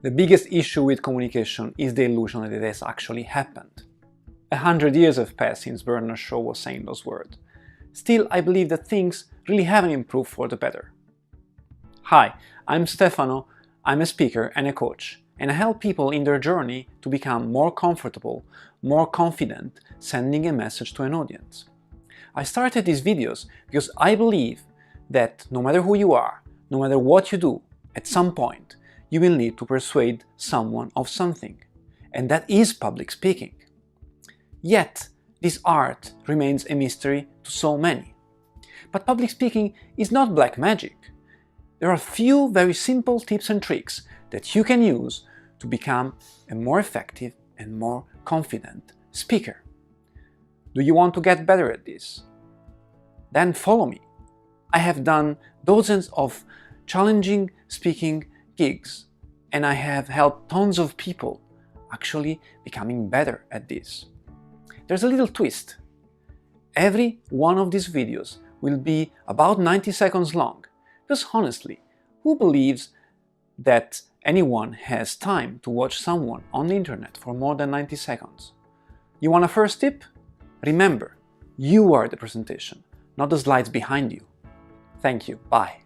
The biggest issue with communication is the illusion that it has actually happened. 100 years have passed since Bernard Shaw was saying those words. Still, I believe that things really haven't improved for the better. Hi, I'm Stefano, I'm a speaker and a coach, and I help people in their journey to become more comfortable, more confident sending a message to an audience. I started these videos because I believe that no matter who you are, no matter what you do, at some point, you will need to persuade someone of something, and that is public speaking. Yet, this art remains a mystery to so many. But public speaking is not black magic. There are a few very simple tips and tricks that you can use to become a more effective and more confident speaker. Do you want to get better at this? Then follow me. I have done dozens of challenging speaking gigs, and I have helped tons of people actually becoming better at this. There's a little twist. Every one of these videos will be about 90 seconds long, because honestly, who believes that anyone has time to watch someone on the internet for more than 90 seconds? You want a first tip? Remember, you are the presentation, not the slides behind you. Thank you. Bye.